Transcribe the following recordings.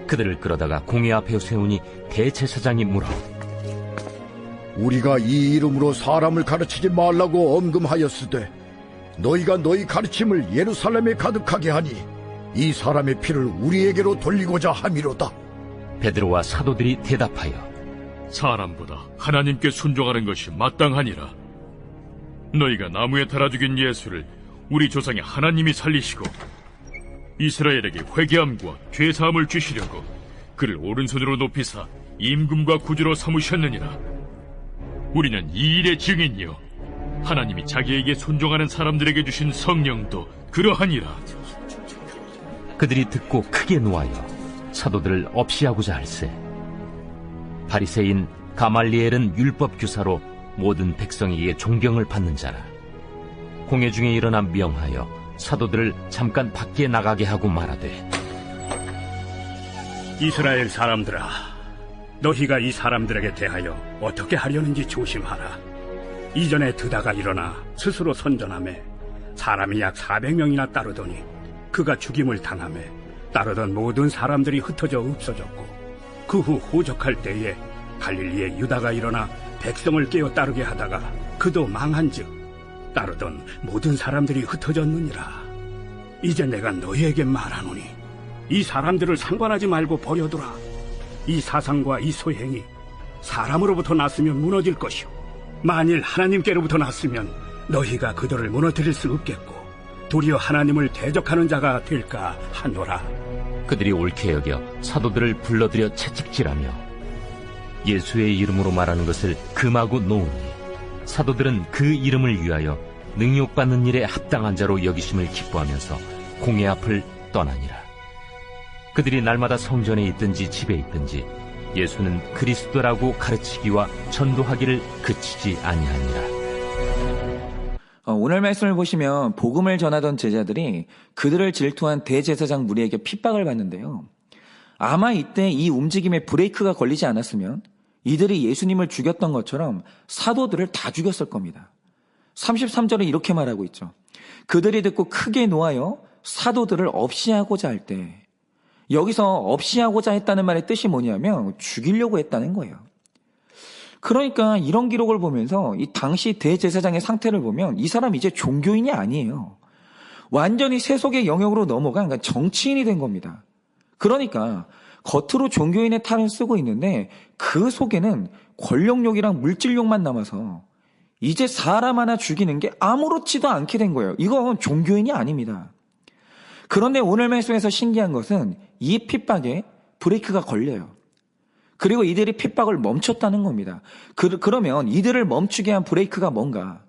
그들을 끌어다가 공회 앞에 세우니 대제사장이 물어 우리가 이 이름으로 사람을 가르치지 말라고 엄금하였으되 너희가 너희 가르침을 예루살렘에 가득하게 하니 이 사람의 피를 우리에게로 돌리고자 함이로다. 베드로와 사도들이 대답하여 사람보다 하나님께 순종하는 것이 마땅하니라. 너희가 나무에 달아 죽인 예수를 우리 조상의 하나님이 살리시고 이스라엘에게 회개함과 죄사함을 주시려고 그를 오른손으로 높이사 임금과 구주로 삼으셨느니라. 우리는 이 일의 증인이요 하나님이 자기에게 순종하는 사람들에게 주신 성령도 그러하니라. 그들이 듣고 크게 노하여 사도들을 없이하고자 할세. 바리새인 가말리엘은 율법 교사로 모든 백성에게 존경을 받는 자라. 공회 중에 일어나 명하여 사도들을 잠깐 밖에 나가게 하고 말하되 이스라엘 사람들아, 너희가 이 사람들에게 대하여 어떻게 하려는지 조심하라. 이전에 드다가 일어나 스스로 선전하매 사람이 약 400명이나 따르더니 그가 죽임을 당하매 따르던 모든 사람들이 흩어져 없어졌고 그 후 호적할 때에 갈릴리의 유다가 일어나 백성을 깨어 따르게 하다가 그도 망한즉 따르던 모든 사람들이 흩어졌느니라. 이제 내가 너희에게 말하노니 이 사람들을 상관하지 말고 버려두라. 이 사상과 이 소행이 사람으로부터 났으면 무너질 것이요 만일 하나님께로부터 났으면 너희가 그들을 무너뜨릴 수 없겠고 도리어 하나님을 대적하는 자가 될까 하노라. 그들이 옳게 여겨 사도들을 불러들여 채찍질하며 예수의 이름으로 말하는 것을 금하고 놓으니 사도들은 그 이름을 위하여 능욕받는 일에 합당한 자로 여기심을 기뻐하면서 공회 앞을 떠나니라. 그들이 날마다 성전에 있든지 집에 있든지 예수는 그리스도라고 가르치기와 전도하기를 그치지 아니하니라. 오늘 말씀을 보시면 복음을 전하던 제자들이 그들을 질투한 대제사장 무리에게 핍박을 받는데요. 아마 이때 이 움직임에 브레이크가 걸리지 않았으면 이들이 예수님을 죽였던 것처럼 사도들을 다 죽였을 겁니다. 33절에 이렇게 말하고 있죠. 그들이 듣고 크게 노하여 사도들을 없이 하고자 할 때, 여기서 없이 하고자 했다는 말의 뜻이 뭐냐면 죽이려고 했다는 거예요. 그러니까 이런 기록을 보면서 이 당시 대제사장의 상태를 보면 이 사람 이제 종교인이 아니에요. 완전히 세속의 영역으로 넘어간 정치인이 된 겁니다. 그러니까 겉으로 종교인의 탈을 쓰고 있는데 그 속에는 권력욕이랑 물질욕만 남아서 이제 사람 하나 죽이는 게 아무렇지도 않게 된 거예요. 이건 종교인이 아닙니다. 그런데 오늘 말씀에서 신기한 것은 이 핍박에 브레이크가 걸려요. 그리고 이들이 핍박을 멈췄다는 겁니다. 그러면 이들을 멈추게 한 브레이크가 뭔가?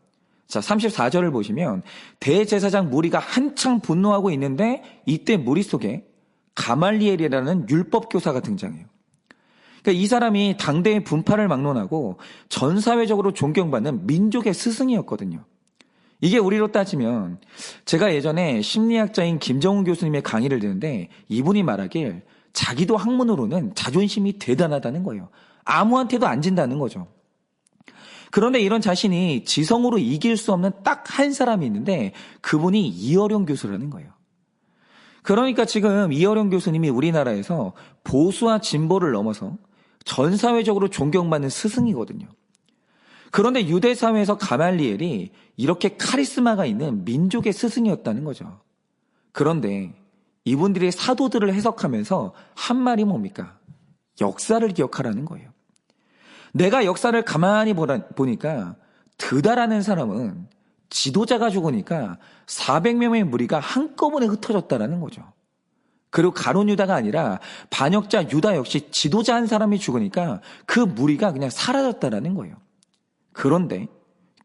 자, 34절을 보시면 대제사장 무리가 한창 분노하고 있는데 이때 무리 속에 가말리엘이라는 율법 교사가 등장해요. 그러니까 이 사람이 당대의 분파를 막론하고 전 사회적으로 존경받는 민족의 스승이었거든요. 이게 우리로 따지면 제가 예전에 심리학자인 김정훈 교수님의 강의를 듣는데 이분이 말하길 자기도 학문으로는 자존심이 대단하다는 거예요. 아무한테도 안 진다는 거죠. 그런데 이런 자신이 지성으로 이길 수 없는 딱 한 사람이 있는데 그분이 이어령 교수라는 거예요. 그러니까 지금 이어령 교수님이 우리나라에서 보수와 진보를 넘어서 전 사회적으로 존경받는 스승이거든요. 그런데 유대 사회에서 가말리엘이 이렇게 카리스마가 있는 민족의 스승이었다는 거죠. 그런데 이분들이 사도들을 해석하면서 한 말이 뭡니까? 역사를 기억하라는 거예요. 내가 역사를 가만히 보니까 드다라는 사람은 지도자가 죽으니까 400명의 무리가 한꺼번에 흩어졌다라는 거죠. 그리고 가룟 유다가 아니라 반역자 유다 역시 지도자 한 사람이 죽으니까 그 무리가 그냥 사라졌다라는 거예요. 그런데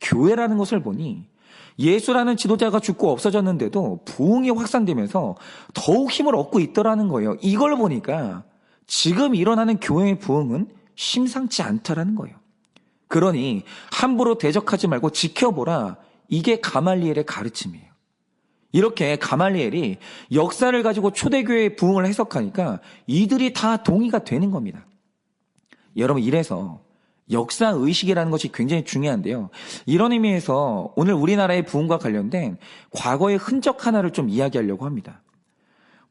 교회라는 것을 보니 예수라는 지도자가 죽고 없어졌는데도 부흥이 확산되면서 더욱 힘을 얻고 있더라는 거예요. 이걸 보니까 지금 일어나는 교회의 부흥은 심상치 않다라는 거예요. 그러니 함부로 대적하지 말고 지켜보라. 이게 가말리엘의 가르침이에요. 이렇게 가말리엘이 역사를 가지고 초대교회의 부흥을 해석하니까 이들이 다 동의가 되는 겁니다. 여러분, 이래서 역사 의식이라는 것이 굉장히 중요한데요. 이런 의미에서 오늘 우리나라의 부흥과 관련된 과거의 흔적 하나를 좀 이야기하려고 합니다.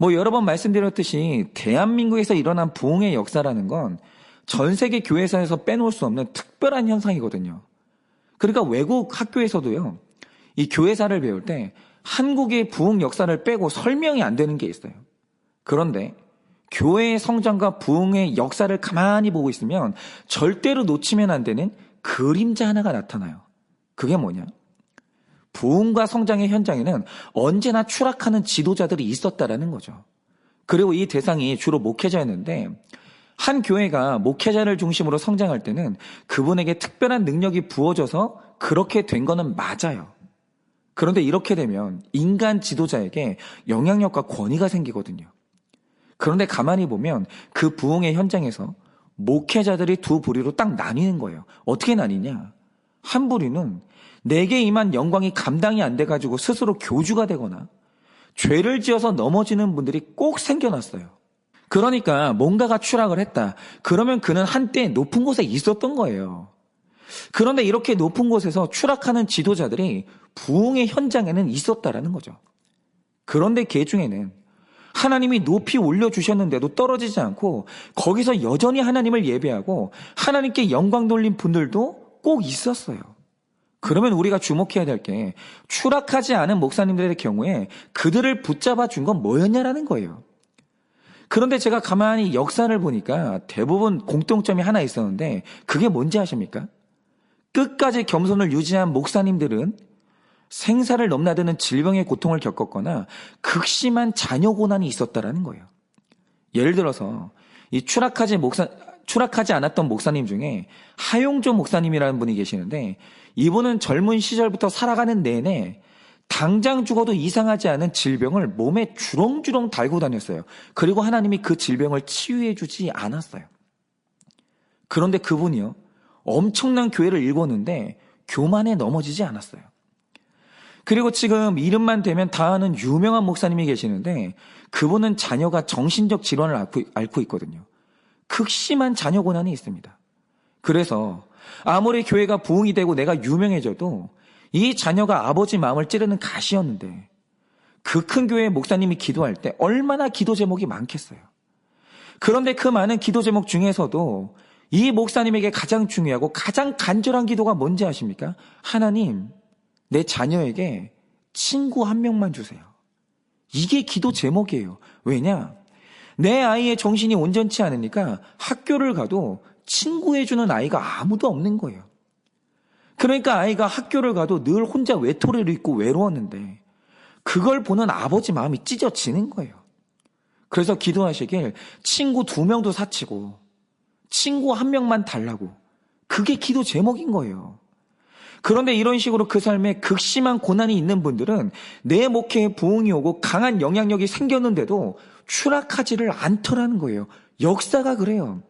여러 번 말씀드렸듯이 대한민국에서 일어난 부흥의 역사라는 건 전 세계 교회사에서 빼놓을 수 없는 특별한 현상이거든요. 그러니까 외국 학교에서도요, 이 교회사를 배울 때 한국의 부흥 역사를 빼고 설명이 안 되는 게 있어요. 그런데 교회의 성장과 부흥의 역사를 가만히 보고 있으면 절대로 놓치면 안 되는 그림자 하나가 나타나요. 그게 뭐냐? 부흥과 성장의 현장에는 언제나 추락하는 지도자들이 있었다라는 거죠. 그리고 이 대상이 주로 목회자였는데 한 교회가 목회자를 중심으로 성장할 때는 그분에게 특별한 능력이 부어져서 그렇게 된 거는 맞아요. 그런데 이렇게 되면 인간 지도자에게 영향력과 권위가 생기거든요. 그런데 가만히 보면 그 부흥의 현장에서 목회자들이 두 부류로 딱 나뉘는 거예요. 어떻게 나뉘냐? 한 부류는 내게 임한 영광이 감당이 안 돼가지고 스스로 교주가 되거나 죄를 지어서 넘어지는 분들이 꼭 생겨났어요. 그러니까 뭔가가 추락을 했다. 그러면 그는 한때 높은 곳에 있었던 거예요. 그런데 이렇게 높은 곳에서 추락하는 지도자들이 부흥의 현장에는 있었다라는 거죠. 그런데 그 중에는 하나님이 높이 올려주셨는데도 떨어지지 않고 거기서 여전히 하나님을 예배하고 하나님께 영광 돌린 분들도 꼭 있었어요. 그러면 우리가 주목해야 될 게 추락하지 않은 목사님들의 경우에 그들을 붙잡아 준 건 뭐였냐라는 거예요. 그런데 제가 가만히 역사를 보니까 대부분 공통점이 하나 있었는데 그게 뭔지 아십니까? 끝까지 겸손을 유지한 목사님들은 생사를 넘나드는 질병의 고통을 겪었거나 극심한 자녀 고난이 있었다라는 거예요. 예를 들어서 이 추락하지 않았던 목사님 중에 하용조 목사님이라는 분이 계시는데 이분은 젊은 시절부터 살아가는 내내 당장 죽어도 이상하지 않은 질병을 몸에 주렁주렁 달고 다녔어요. 그리고 하나님이 그 질병을 치유해 주지 않았어요. 그런데 그분이요, 엄청난 교회를 일궜는데 교만에 넘어지지 않았어요. 그리고 지금 이름만 대면 다 아는 유명한 목사님이 계시는데 그분은 자녀가 정신적 질환을 앓고 있거든요. 극심한 자녀 고난이 있습니다. 그래서 아무리 교회가 부흥이 되고 내가 유명해져도 이 자녀가 아버지 마음을 찌르는 가시였는데 그 큰 교회 목사님이 기도할 때 얼마나 기도 제목이 많겠어요. 그런데 그 많은 기도 제목 중에서도 이 목사님에게 가장 중요하고 가장 간절한 기도가 뭔지 아십니까? 하나님, 내 자녀에게 친구 한 명만 주세요. 이게 기도 제목이에요. 왜냐? 내 아이의 정신이 온전치 않으니까 학교를 가도 친구해주는 아이가 아무도 없는 거예요. 그러니까 아이가 학교를 가도 늘 혼자 외톨이를 입고 외로웠는데 그걸 보는 아버지 마음이 찢어지는 거예요. 그래서 기도하시길 친구 2명도 사치고 친구 1명만 달라고. 그게 기도 제목인 거예요. 그런데 이런 식으로 그 삶에 극심한 고난이 있는 분들은 내 목회에 부흥이 오고 강한 영향력이 생겼는데도 추락하지를 않더라는 거예요. 역사가 그래요.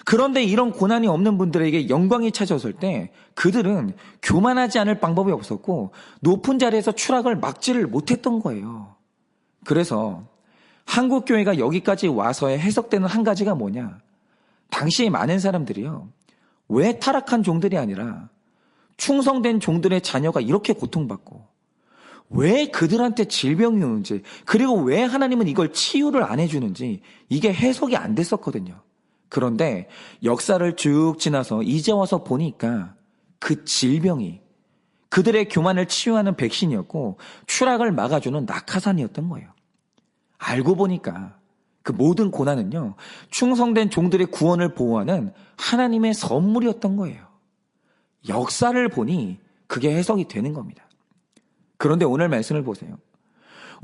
그런데 이런 고난이 없는 분들에게 영광이 찾아왔을 때 그들은 교만하지 않을 방법이 없었고 높은 자리에서 추락을 막지를 못했던 거예요. 그래서 한국 교회가 여기까지 와서의 해석되는 한 가지가 뭐냐? 당시에 많은 사람들이요, 왜 타락한 종들이 아니라 충성된 종들의 자녀가 이렇게 고통받고 왜 그들한테 질병이 오는지, 그리고 왜 하나님은 이걸 치유를 안 해주는지 이게 해석이 안 됐었거든요. 그런데 역사를 쭉 지나서 이제 와서 보니까 그 질병이 그들의 교만을 치유하는 백신이었고 추락을 막아주는 낙하산이었던 거예요. 알고 보니까 그 모든 고난은요, 충성된 종들의 구원을 보호하는 하나님의 선물이었던 거예요. 역사를 보니 그게 해석이 되는 겁니다. 그런데 오늘 말씀을 보세요.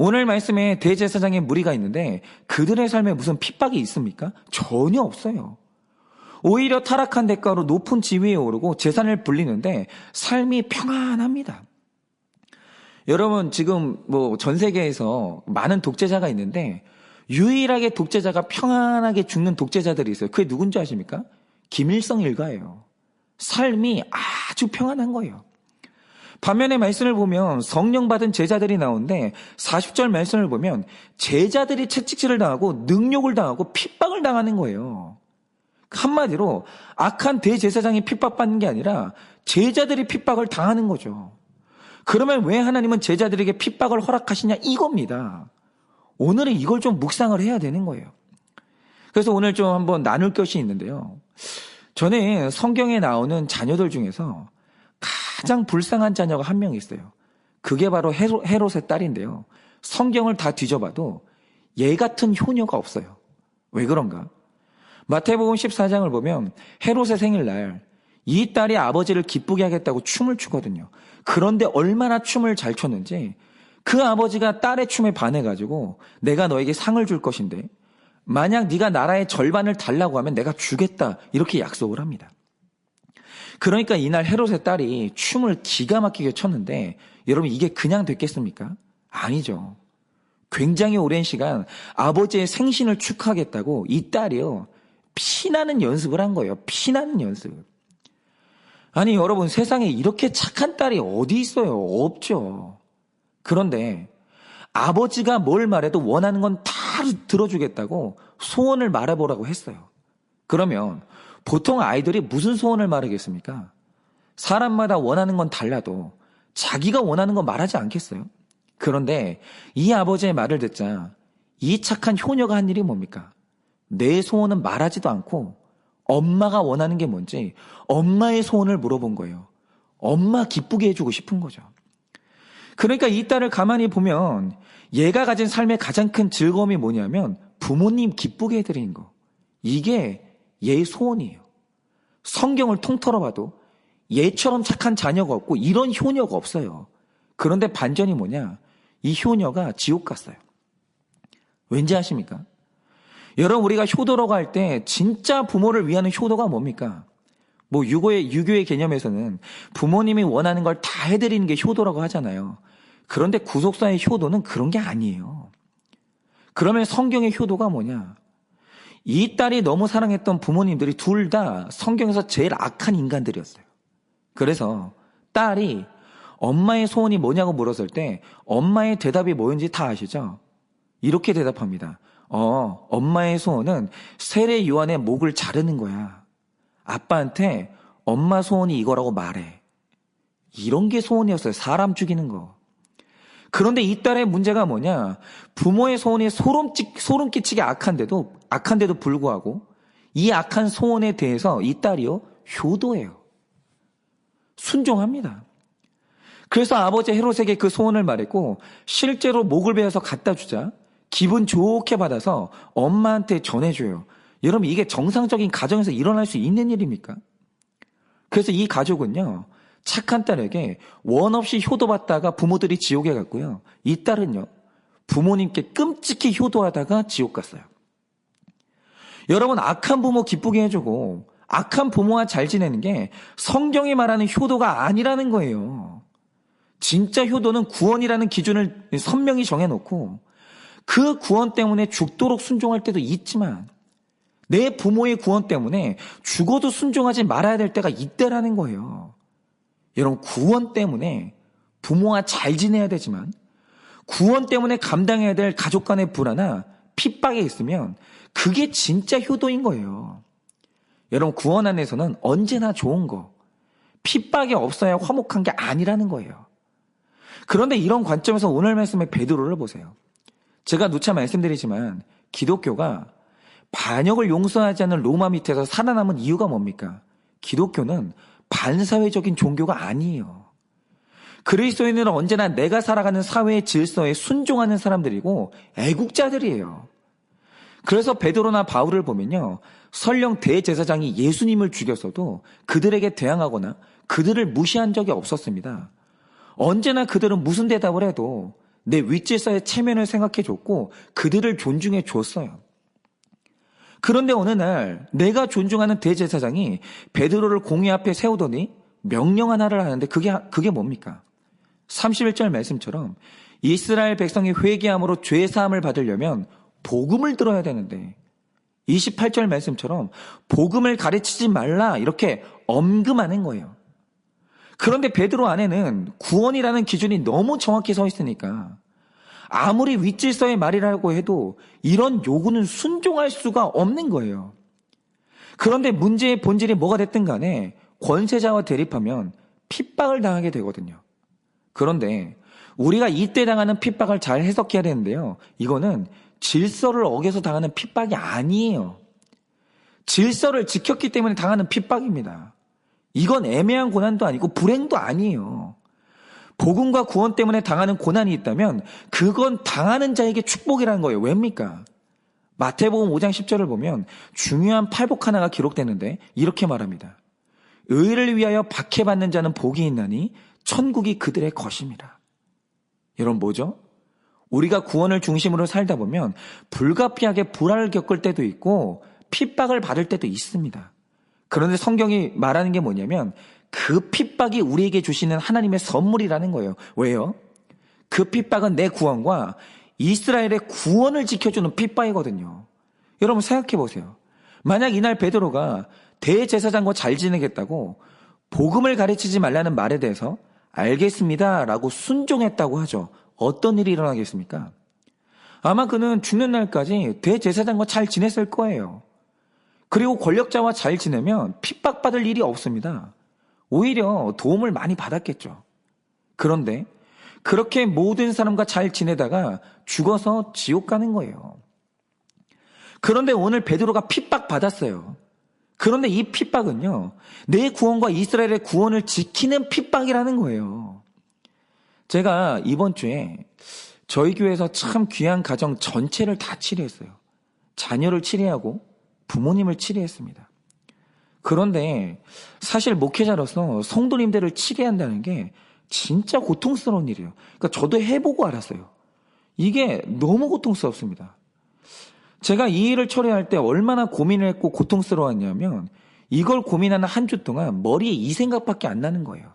오늘 말씀에 대제사장의 무리가 있는데 그들의 삶에 무슨 핍박이 있습니까? 전혀 없어요. 오히려 타락한 대가로 높은 지위에 오르고 재산을 불리는데 삶이 평안합니다. 여러분, 지금 전 세계에서 많은 독재자가 있는데 유일하게 독재자가 평안하게 죽는 독재자들이 있어요. 그게 누군지 아십니까? 김일성 일가예요. 삶이 아주 평안한 거예요. 반면에 말씀을 보면 성령 받은 제자들이 나오는데 40절 말씀을 보면 제자들이 채찍질을 당하고 능욕을 당하고 핍박을 당하는 거예요. 한마디로 악한 대제사장이 핍박받는 게 아니라 제자들이 핍박을 당하는 거죠. 그러면 왜 하나님은 제자들에게 핍박을 허락하시냐 이겁니다. 오늘은 이걸 좀 묵상을 해야 되는 거예요. 그래서 오늘 좀 한번 나눌 것이 있는데요. 저는 성경에 나오는 자녀들 중에서 가장 불쌍한 자녀가 한 명 있어요. 그게 바로 헤롯의 딸인데요. 성경을 다 뒤져봐도 얘 같은 효녀가 없어요. 왜 그런가? 마태복음 14장을 보면 헤롯의 생일날 이 딸이 아버지를 기쁘게 하겠다고 춤을 추거든요. 그런데 얼마나 춤을 잘 췄는지 그 아버지가 딸의 춤에 반해가지고 내가 너에게 상을 줄 것인데 만약 네가 나라의 절반을 달라고 하면 내가 주겠다 이렇게 약속을 합니다. 그러니까 이날 헤롯의 딸이 춤을 기가 막히게 췄는데 여러분 이게 그냥 됐겠습니까? 아니죠. 굉장히 오랜 시간 아버지의 생신을 축하하겠다고 이 딸이요. 피나는 연습을 한 거예요. 피나는 연습. 아니 여러분 세상에 이렇게 착한 딸이 어디 있어요? 없죠. 그런데 아버지가 뭘 말해도 원하는 건 다 들어주겠다고 소원을 말해보라고 했어요. 그러면 보통 아이들이 무슨 소원을 말하겠습니까? 사람마다 원하는 건 달라도 자기가 원하는 건 말하지 않겠어요? 그런데 이 아버지의 말을 듣자 이 착한 효녀가 한 일이 뭡니까? 내 소원은 말하지도 않고 엄마가 원하는 게 뭔지 엄마의 소원을 물어본 거예요. 엄마 기쁘게 해주고 싶은 거죠. 그러니까 이 딸을 가만히 보면 얘가 가진 삶의 가장 큰 즐거움이 뭐냐면 부모님 기쁘게 해드리는 거. 이게 얘의 소원이에요. 성경을 통틀어 봐도 얘처럼 착한 자녀가 없고 이런 효녀가 없어요. 그런데 반전이 뭐냐? 이 효녀가 지옥 갔어요. 왠지 아십니까? 여러분 우리가 효도라고 할 때 진짜 부모를 위하는 효도가 뭡니까? 뭐 유교의 개념에서는 부모님이 원하는 걸 다 해드리는 게 효도라고 하잖아요. 그런데 구속사의 효도는 그런 게 아니에요. 그러면 성경의 효도가 뭐냐? 이 딸이 너무 사랑했던 부모님들이 둘 다 성경에서 제일 악한 인간들이었어요. 그래서 딸이 엄마의 소원이 뭐냐고 물었을 때 엄마의 대답이 뭐였는지 다 아시죠? 이렇게 대답합니다. 엄마의 소원은 세례 요한의 목을 자르는 거야. 아빠한테 엄마 소원이 이거라고 말해. 이런 게 소원이었어요. 사람 죽이는 거. 그런데 이 딸의 문제가 뭐냐? 부모의 소원이 소름 끼치게 악한데도 불구하고 이 악한 소원에 대해서 이 딸이요, 효도해요. 순종합니다. 그래서 아버지 헤롯에게 그 소원을 말했고 실제로 목을 베어서 갖다 주자 기분 좋게 받아서 엄마한테 전해줘요. 여러분 이게 정상적인 가정에서 일어날 수 있는 일입니까? 그래서 이 가족은요. 착한 딸에게 원 없이 효도받다가 부모들이 지옥에 갔고요. 이 딸은요. 부모님께 끔찍히 효도하다가 지옥 갔어요. 여러분 악한 부모 기쁘게 해주고 악한 부모와 잘 지내는 게 성경이 말하는 효도가 아니라는 거예요. 진짜 효도는 구원이라는 기준을 선명히 정해놓고 그 구원 때문에 죽도록 순종할 때도 있지만 내 부모의 구원 때문에 죽어도 순종하지 말아야 될 때가 있다라는 거예요. 여러분 구원 때문에 부모와 잘 지내야 되지만 구원 때문에 감당해야 될 가족 간의 불화나 핍박에 있으면 그게 진짜 효도인 거예요. 여러분 구원 안에서는 언제나 좋은 거, 핍박이 없어야 화목한 게 아니라는 거예요. 그런데 이런 관점에서 오늘 말씀의 베드로를 보세요. 제가 누차 말씀드리지만 기독교가 반역을 용서하지 않는 로마 밑에서 살아남은 이유가 뭡니까? 기독교는 반사회적인 종교가 아니에요. 그리스도인은 언제나 내가 살아가는 사회의 질서에 순종하는 사람들이고 애국자들이에요. 그래서 베드로나 바울을 보면요. 설령 대제사장이 예수님을 죽였어도 그들에게 대항하거나 그들을 무시한 적이 없었습니다. 언제나 그들은 무슨 대답을 해도 내 윗질서의 체면을 생각해 줬고 그들을 존중해 줬어요. 그런데 어느 날 내가 존중하는 대제사장이 베드로를 공회 앞에 세우더니 명령 하나를 하는데 그게 뭡니까? 31절 말씀처럼 이스라엘 백성이 회개함으로 죄 사함을 받으려면 복음을 들어야 되는데 28절 말씀처럼 복음을 가르치지 말라 이렇게 엄금하는 거예요. 그런데 베드로 안에는 구원이라는 기준이 너무 정확히 서 있으니까 아무리 윗질서의 말이라고 해도 이런 요구는 순종할 수가 없는 거예요. 그런데 문제의 본질이 뭐가 됐든 간에 권세자와 대립하면 핍박을 당하게 되거든요. 그런데 우리가 이때 당하는 핍박을 잘 해석해야 되는데요. 이거는 질서를 어겨서 당하는 핍박이 아니에요. 질서를 지켰기 때문에 당하는 핍박입니다. 이건 애매한 고난도 아니고 불행도 아니에요. 복음과 구원 때문에 당하는 고난이 있다면 그건 당하는 자에게 축복이라는 거예요. 왜입니까? 마태복음 5장 10절을 보면 중요한 팔복 하나가 기록되는데 이렇게 말합니다. 의를 위하여 박해받는 자는 복이 있나니 천국이 그들의 것입니다. 여러분 뭐죠? 우리가 구원을 중심으로 살다 보면 불가피하게 불화를 겪을 때도 있고 핍박을 받을 때도 있습니다. 그런데 성경이 말하는 게 뭐냐면 그 핍박이 우리에게 주시는 하나님의 선물이라는 거예요. 왜요? 그 핍박은 내 구원과 이스라엘의 구원을 지켜주는 핍박이거든요. 여러분 생각해 보세요. 만약 이날 베드로가 대제사장과 잘 지내겠다고 복음을 가르치지 말라는 말에 대해서 알겠습니다 라고 순종했다고 하죠. 어떤 일이 일어나겠습니까? 아마 그는 죽는 날까지 대제사장과 잘 지냈을 거예요. 그리고 권력자와 잘 지내면 핍박받을 일이 없습니다. 오히려 도움을 많이 받았겠죠. 그런데 그렇게 모든 사람과 잘 지내다가 죽어서 지옥 가는 거예요. 그런데 오늘 베드로가 핍박받았어요. 그런데 이 핍박은요, 내 구원과 이스라엘의 구원을 지키는 핍박이라는 거예요. 제가 이번 주에 저희 교회에서 참 귀한 가정 전체를 다 치료했어요. 자녀를 치료하고 부모님을 치료했습니다. 그런데 사실 목회자로서 성도님들을 치료한다는 게 진짜 고통스러운 일이에요. 그러니까 저도 해보고 알았어요. 이게 너무 고통스럽습니다. 제가 이 일을 처리할 때 얼마나 고민을 했고 고통스러웠냐면 이걸 고민하는 한 주 동안 머리에 이 생각밖에 안 나는 거예요.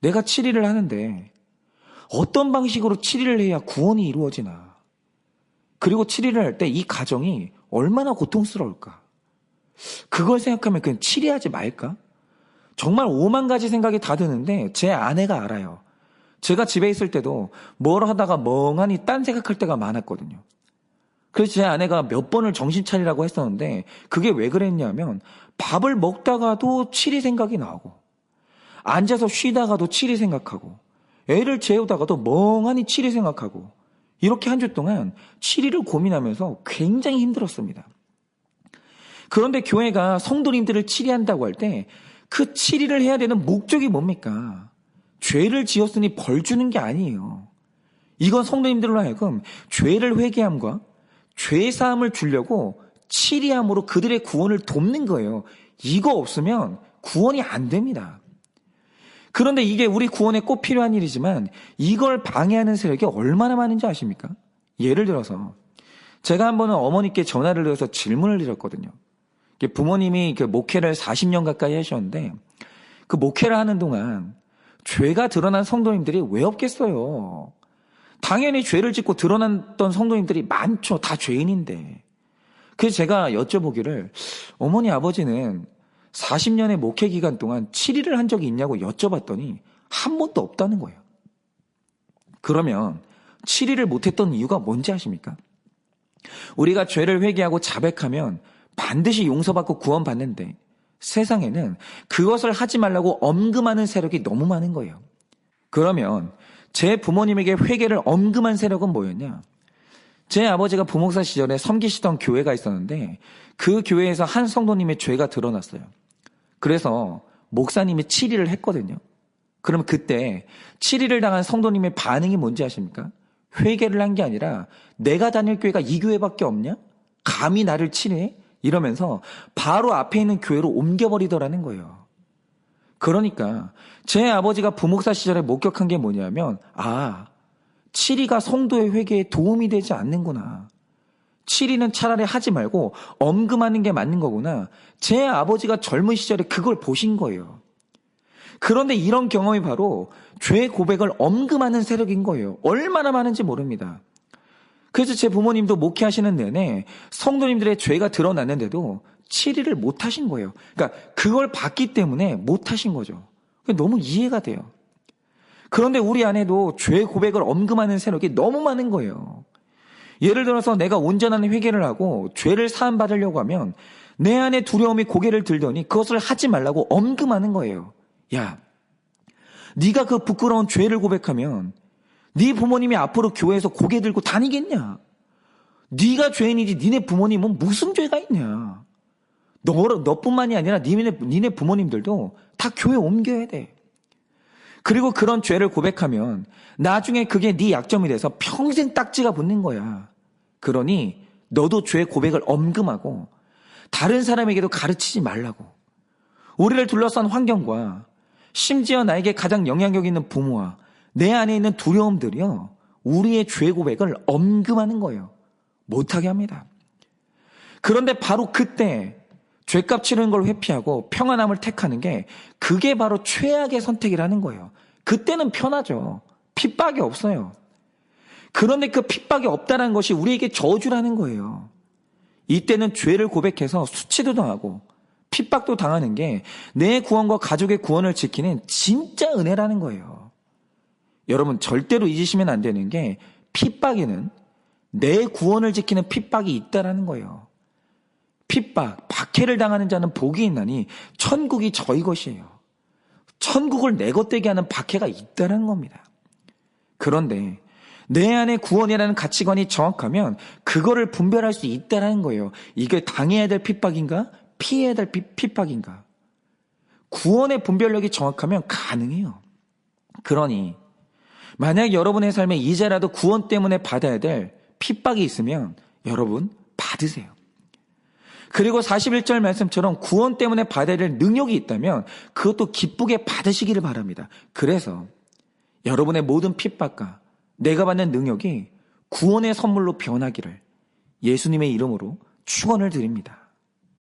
내가 치리를 하는데 어떤 방식으로 치리를 해야 구원이 이루어지나. 그리고 치리를 할 때 이 가정이 얼마나 고통스러울까. 그걸 생각하면 그냥 치리하지 말까? 정말 5만 가지 생각이 다 드는데 제 아내가 알아요. 제가 집에 있을 때도 뭘 하다가 멍하니 딴 생각할 때가 많았거든요. 그래서 제 아내가 몇 번을 정신 차리라고 했었는데 그게 왜 그랬냐면 밥을 먹다가도 치리 생각이 나고 앉아서 쉬다가도 치리 생각하고 애를 재우다가도 멍하니 치리 생각하고 이렇게 한 주 동안 치리를 고민하면서 굉장히 힘들었습니다. 그런데 교회가 성도님들을 치리한다고 할 때 그 치리를 해야 되는 목적이 뭡니까? 죄를 지었으니 벌 주는 게 아니에요. 이건 성도님들로 하여금 죄를 회개함과 죄사함을 주려고 치리함으로 그들의 구원을 돕는 거예요. 이거 없으면 구원이 안 됩니다. 그런데 이게 우리 구원에 꼭 필요한 일이지만 이걸 방해하는 세력이 얼마나 많은지 아십니까? 예를 들어서 제가 한 번은 어머니께 전화를 드려서 질문을 드렸거든요. 부모님이 그 목회를 40년 가까이 하셨는데 그 목회를 하는 동안 죄가 드러난 성도님들이 왜 없겠어요? 당연히 죄를 짓고 드러났던 성도님들이 많죠. 다 죄인인데. 그래서 제가 여쭤보기를 어머니 아버지는 40년의 목회 기간 동안 치리를 한 적이 있냐고 여쭤봤더니 한 번도 없다는 거예요. 그러면 치리를 못했던 이유가 뭔지 아십니까? 우리가 죄를 회개하고 자백하면 반드시 용서받고 구원받는데 세상에는 그것을 하지 말라고 엄금하는 세력이 너무 많은 거예요. 그러면 제 부모님에게 회개를 엄금한 세력은 뭐였냐? 제 아버지가 부목사 시절에 섬기시던 교회가 있었는데 그 교회에서 한 성도님의 죄가 드러났어요. 그래서 목사님이 치리를 했거든요. 그러면 그때 치리를 당한 성도님의 반응이 뭔지 아십니까? 회개를 한 게 아니라 내가 다닐 교회가 이 교회밖에 없냐? 감히 나를 치리해? 이러면서 바로 앞에 있는 교회로 옮겨버리더라는 거예요. 그러니까 제 아버지가 부목사 시절에 목격한 게 뭐냐면 치리가 성도의 회개에 도움이 되지 않는구나. 치리는 차라리 하지 말고 엄금하는 게 맞는 거구나. 제 아버지가 젊은 시절에 그걸 보신 거예요. 그런데 이런 경험이 바로 죄 고백을 엄금하는 세력인 거예요. 얼마나 많은지 모릅니다. 그래서 제 부모님도 목회하시는 내내 성도님들의 죄가 드러났는데도 치리를 못 하신 거예요. 그러니까 그걸 봤기 때문에 못 하신 거죠. 너무 이해가 돼요. 그런데 우리 안에도 죄 고백을 엄금하는 세력이 너무 많은 거예요. 예를 들어서 내가 온전한 회개를 하고 죄를 사함 받으려고 하면 내 안에 두려움이 고개를 들더니 그것을 하지 말라고 엄금하는 거예요. 야, 네가 그 부끄러운 죄를 고백하면 네 부모님이 앞으로 교회에서 고개 들고 다니겠냐? 네가 죄인이지 니네 부모님은 무슨 죄가 있냐? 너뿐만이 아니라 니네 부모님들도 다 교회 옮겨야 돼. 그리고 그런 죄를 고백하면 나중에 그게 네 약점이 돼서 평생 딱지가 붙는 거야. 그러니 너도 죄 고백을 엄금하고 다른 사람에게도 가르치지 말라고. 우리를 둘러싼 환경과 심지어 나에게 가장 영향력 있는 부모와 내 안에 있는 두려움들이요, 우리의 죄 고백을 엄금하는 거예요. 못하게 합니다. 그런데 바로 그때 죄값 치르는 걸 회피하고 평안함을 택하는 게, 그게 바로 최악의 선택이라는 거예요. 그때는 편하죠. 핍박이 없어요. 그런데 그 핍박이 없다는 것이 우리에게 저주라는 거예요. 이때는 죄를 고백해서 수치도 당하고 핍박도 당하는 게 내 구원과 가족의 구원을 지키는 진짜 은혜라는 거예요. 여러분, 절대로 잊으시면 안 되는 게, 핍박에는 내 구원을 지키는 핍박이 있다라는 거예요. 핍박, 박해를 당하는 자는 복이 있나니 천국이 저희 것이에요. 천국을 내 것 되게 하는 박해가 있다는 겁니다. 그런데 내 안에 구원이라는 가치관이 정확하면 그거를 분별할 수 있다는 거예요. 이게 당해야 될 핍박인가? 피해야 될 핍박인가? 구원의 분별력이 정확하면 가능해요. 그러니 만약 여러분의 삶에 이제라도 구원 때문에 받아야 될 핍박이 있으면 여러분 받으세요. 그리고 41절 말씀처럼 구원 때문에 받아야 될 능력이 있다면 그것도 기쁘게 받으시기를 바랍니다. 그래서 여러분의 모든 핍박과 내가 받는 능력이 구원의 선물로 변하기를 예수님의 이름으로 축원을 드립니다.